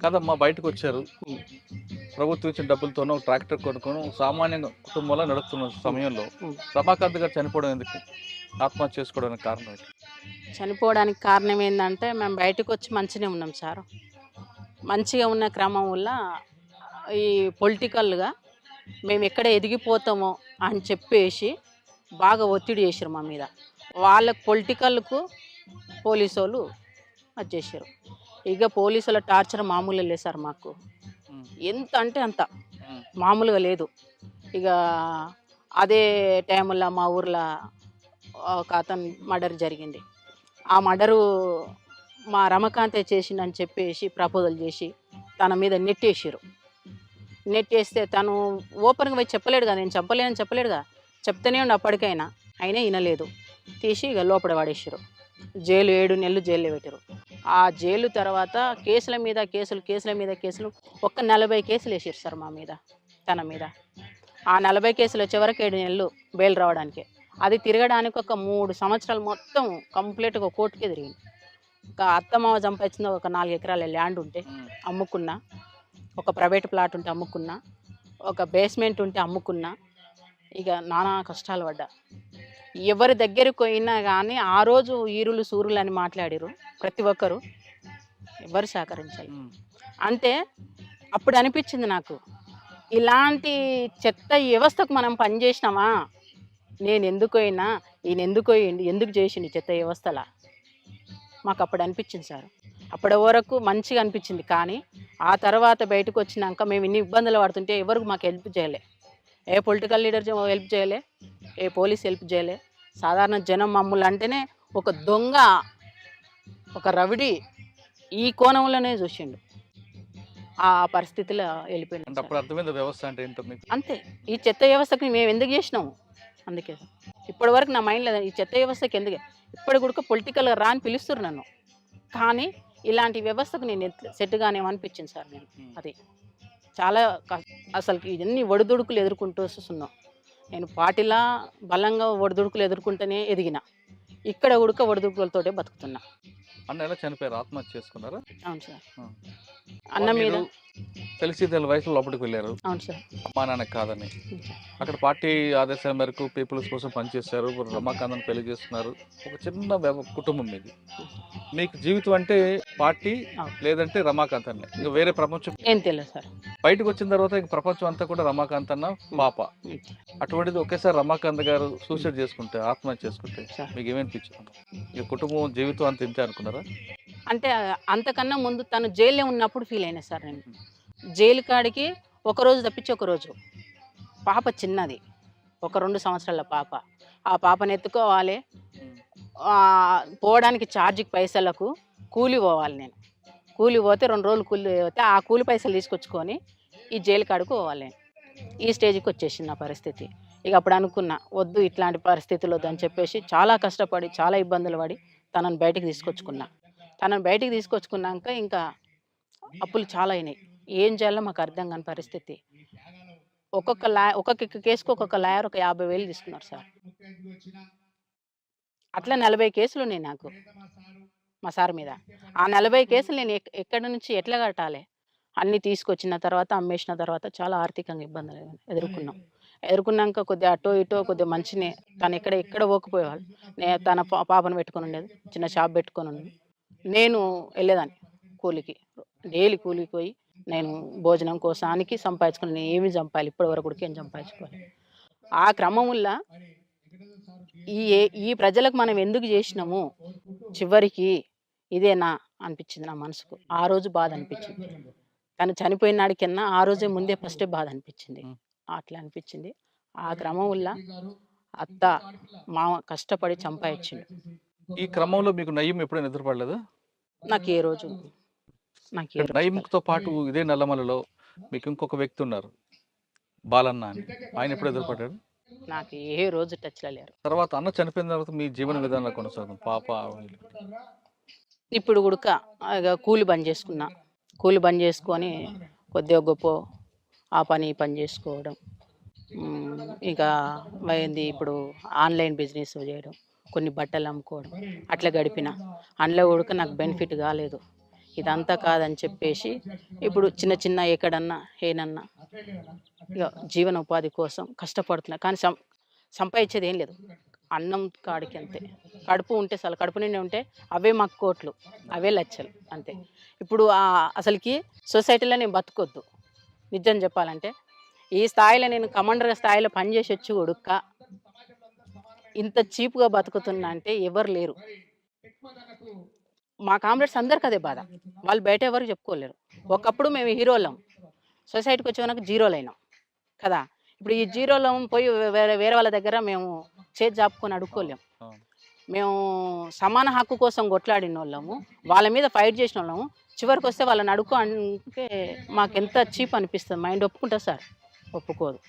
కదమ్మా, బయటకు వచ్చారు, ప్రభుత్వం ఇచ్చిన డబ్బులతోనో ట్రాక్టర్ కొనుక్కొని సామాన్య కుటుంబంలో నడుపుతున్న సమయంలో రమాకాంత్ గారు చనిపోవడం ఎందుకు, ఆత్మహత్య చేసుకోవడానికి కారణం ఏంటి? చనిపోవడానికి కారణం ఏంటంటే మేము బయటకు వచ్చి మంచిగానే ఉన్నాం సార్. మంచిగా ఉన్న క్రమం వల్ల ఈ పొలిటికల్గా మేము ఎక్కడ ఎదిగిపోతామో అని చెప్పేసి బాగా ఒత్తిడి చేశారు మా మీద. వాళ్ళకు పొలిటికల్కు పోలీసు వాళ్ళు అది చేశారు. ఇక పోలీసుల టార్చర్ మామూలుగా లేదు సార్. మాకు ఎంత అంటే అంత మామూలుగా లేదు. ఇక అదే టైంలో మా ఊర్లో ఒక అతను మర్డర్ జరిగింది. ఆ మర్డరు మా రమకాంతే చేసిందని చెప్పేసి ప్రపోజల్ చేసి తన మీద నెట్టేస్తే తను ఓపెన్గా పోయి చెప్పలేడు కదా, నేను చెప్పలేడుగా. చెప్తూనే ఉండి అప్పటికైనా అయినా వినలేదు. తీసి ఇక లోపల పడేసారు. జైలు 7 నెలలు జైల్లో పెట్టారు. ఆ జైలు తర్వాత కేసుల మీద కేసులు ఒక్క 40 కేసులు వేసారు సార్ మా మీద, తన మీద. ఆ 40 కేసులు వచ్చే వరకు 7 నెలలు బెయిల్ రావడానికి. అది తిరగడానికి ఒక 3 సంవత్సరాలు మొత్తం కంప్లీట్గా కోర్టుకే తిరిగింది. ఒక అత్తమామ సంపాదించిన ఒక 4 ఎకరాల ల్యాండ్ ఉంటే అమ్ముకున్నా, ఒక ప్రైవేట్ ప్లాట్ ఉంటే అమ్ముకున్నా, ఒక బేస్మెంట్ ఉంటే అమ్ముకున్నా. ఇక నానా కష్టాలు పడ్డా. ఎవరి దగ్గరికి పోయినా కానీ ఆ రోజు ఈరులు సూరులు అని మాట్లాడారు ప్రతి ఒక్కరు, ఎవరు సహకరించాలి. అంటే అప్పుడు అనిపించింది నాకు, ఇలాంటి చెత్త వ్యవస్థకు మనం పనిచేసినామా, నేను ఎందుకు పోయినా, ఈయన ఎందుకు చేసిండు చెత్త వ్యవస్థలా, మాకు అప్పుడు అనిపించింది సార్. అప్పటి వరకు మంచిగా అనిపించింది. కానీ ఆ తర్వాత బయటకు వచ్చినాక మేము ఇన్ని ఇబ్బందులు పడుతుంటే ఎవరికి మాకు హెల్ప్ చేయలే. ఏ పొలిటికల్ లీడర్ హెల్ప్ చేయలే, ఏ పోలీస్ హెల్ప్ చేయలే. సాధారణ జనం మమ్మల్ని అంటేనే ఒక దొంగ, ఒక రవిడి ఈ కోణంలోనే చూసిండు. ఆ పరిస్థితిలో వెళ్ళిపోయింది. వ్యవస్థ అంటే ఏంటో మీకు అంతే. ఈ చెత్త వ్యవస్థకి మేము ఎందుకు చేసినాము, అందుకే ఇప్పటి వరకు నా మైండ్ లేదు ఈ చెత్త వ్యవస్థకి ఎందుకు. ఇప్పటి కూడా పొలిటికల్గా రా అని పిలుస్తున్నారు నన్ను, కానీ ఇలాంటి వ్యవస్థకు నేను సెట్గానేమనిపించింది సార్. నేను అది చాలా అసలుకి ఇవన్నీ ఒడిదుడుకులు ఎదుర్కొంటూ వస్తున్నాం. నేను పార్టీలా బలంగా ఒడిదుడుకులు ఎదుర్కొంటూనే ఎదిగిన, ఇక్కడ ఉడక ఒడిదుడుకులతోటే బతుకుతున్నా. అన్న ఎలా చనిపోయారు, ఆత్మహత్య చేసుకున్నారా? అవును సార్. అన్నం మీద. మీరు తెలిసి తెలియని వయసులో లోపలికి వెళ్ళారు అవును సార్. అమ్మా నాన్న కాదని. ఉమ్ సార్. అక్కడ పార్టీ ఆదేశాల మేరకు పీపుల్స్ కోసం పనిచేశారు. రమాకాంత్‌ని పెళ్లి చేసుకున్నారు. ఒక చిన్న కుటుంబం మీది. మీకు జీవితం అంటే పార్టీ అవును. లేదంటే రమాకాంత్ అన్నే. ఇక వేరే ప్రపంచం ఏం తెలియదు సార్. బయటకు వచ్చిన తర్వాత ఇంక ప్రపంచం అంతా కూడా రమాకాంత్ అన్న పాప. ఉమ్ అటువంటిది ఒకేసారి రమాకాంత్ గారు సూసైడ్ చేసుకుంటే, ఆత్మహత్య చేసుకుంటే సార్. మీకు ఏమనిపించింది? ఇక కుటుంబం జీవితం అంత ఇంతే అనుకున్నారా? అంటే అంతకన్నా ముందు తను జైల్లో ఉన్నప్పుడు ఫీల్ అయినా సార్ నేను. జైలు కాడికి ఒకరోజు తప్పించి ఒకరోజు. పాప చిన్నది. ఒక 2 సంవత్సరాల పాప. ఆ పాపని ఎత్తుకోవాలి. పోవడానికి ఛార్జ్‌కి పైసలకు కూలి పోవాలి నేను. కూలి పోతే 2 రోజులు కూలి పోతే ఆ కూలి పైసలు తీసుకొచ్చుకొని ఈ జైలు కాడికి పోవాలి నేను. ఈ స్టేజ్‌కి వచ్చేసింది నా పరిస్థితి. ఇక అప్పుడు అనుకున్నా వద్దు ఇట్లాంటి పరిస్థితులు వద్దని చెప్పేసి చాలా కష్టపడి, చాలా ఇబ్బందులు పడి తనని బయటికి తీసుకొచ్చుకున్నా. తనని బయటికి తీసుకొచ్చుకున్నాక ఇంకా అప్పులు చాలా అయినాయి. ఏం చేయాలో మాకు అర్థం కాని పరిస్థితి. ఒక్కొక్క కేసుకి ఒక్కొక్క లాయర్ ఒక 50,000 తీసుకున్నారు సార్. అట్లా 40 కేసులు ఉన్నాయి నాకు మా సార్ మీద. ఆ 40 కేసులు నేను ఎక్కడి నుంచి ఎట్లా కట్టాలి? అన్నీ తీసుకొచ్చిన తర్వాత, అమ్మేసిన తర్వాత చాలా ఆర్థికంగా ఇబ్బందులు ఎదుర్కొన్నాం. ఎదుర్కొన్నాక కొద్దిగా అటో ఇటో కొద్దిగా మంచినే తను ఎక్కడ పోకపోయేవాళ్ళు. తన పాపను పెట్టుకొని ఉండేది. చిన్న షాప్ పెట్టుకొని ఉండేది. నేను వెళ్ళేదాన్ని కూలికి. డైలీ కూలికి పోయి నేను భోజనం కోసానికి సంపాదించుకుని నేను ఏమి సంపాదించాలి ఇప్పటి వరకు కూడా ఏం సంపాదించుకోవాలి. ఆ క్రమంలో ఈ ప్రజలకు మనం ఎందుకు చేసినాము చివరికి ఇదేనా అనిపించింది నా మనసుకు. ఆ రోజు బాధ అనిపించింది. తను చనిపోయిన నాడికన్నా ఆ రోజే ముందే ఫస్టే బాధ అనిపించింది. అట్లా అనిపించింది. ఆ క్రమంలో అత్త మామ కష్టపడి సంపాదించిండు. ఈ క్రమంలో మీకు నయ్యం ఎప్పుడైనా ఎదురుపడలేదా? నాకు ఏ రోజు నయీంతో పాటు ఇదే నల్లమలలో మీకు ఇంకొక వ్యక్తి ఉన్నారు, బాలన్న అని. ఆయన ఎప్పుడు ఎదురుపడ్డాడు? నాకు ఏ రోజు టచ్లో లేరు. తర్వాత అన్న చనిపోయిన తర్వాత మీ జీవన విధానంలో కొనసాగుతుంది పాప. ఇప్పుడు కూడా కూలి బంద్ చేసుకున్నా. కూలి బంద్ చేసుకొని కొద్దిగా గొప్ప ఆ పని ఈ పని చేసుకోవడం. ఇంకా అయింది ఇప్పుడు ఆన్లైన్ బిజినెస్ చేయడం, కొన్ని బట్టలు అమ్ముకోవడం అట్లా గడిపిన. అందులో కూడా నాకు బెనిఫిట్ కాలేదు. ఇదంతా కాదని చెప్పేసి ఇప్పుడు చిన్న చిన్న ఎక్కడన్నా ఏనన్నా ఇక జీవన ఉపాధి కోసం కష్టపడుతున్నా. కానీ సంపాదించేది ఏం లేదు. అన్నం కాడికి అంతే. కడుపు ఉంటే చాలు. కడుపు నిండి ఉంటే అవే మాకు కోట్లు, అవే లక్షలు అంతే. ఇప్పుడు అసలుకి సొసైటీలో నేను బతకొద్దు నిజం చెప్పాలంటే. ఈ స్థాయిలో నేను కమాండర్ స్థాయిలో పనిచేసి వచ్చి ఉడుక్క ఇంత చీప్గా బతుకుతున్నా అంటే ఎవరు లేరు. మా కామ్రేడ్స్ అందరికి అదే బాధ. వాళ్ళు బయట ఎవరికి చెప్పుకోలేరు. ఒకప్పుడు మేము హీరోలం, సొసైటీకి వచ్చేవరకు జీరోలు అయినాం కదా. ఇప్పుడు ఈ జీరోలో పోయి వేరే వాళ్ళ దగ్గర మేము చేతి జాపుకొని అడుక్కోలేము. మేము సమాన హక్కు కోసం కొట్లాడిన వాళ్ళము, వాళ్ళ మీద ఫైట్ చేసిన వాళ్ళము. చివరికి వస్తే వాళ్ళని అడుక్కో అంటే మాకు ఎంత చీప్ అనిపిస్తుంది. మైండ్ ఒప్పుకుంటా సార్? ఒప్పుకోదు.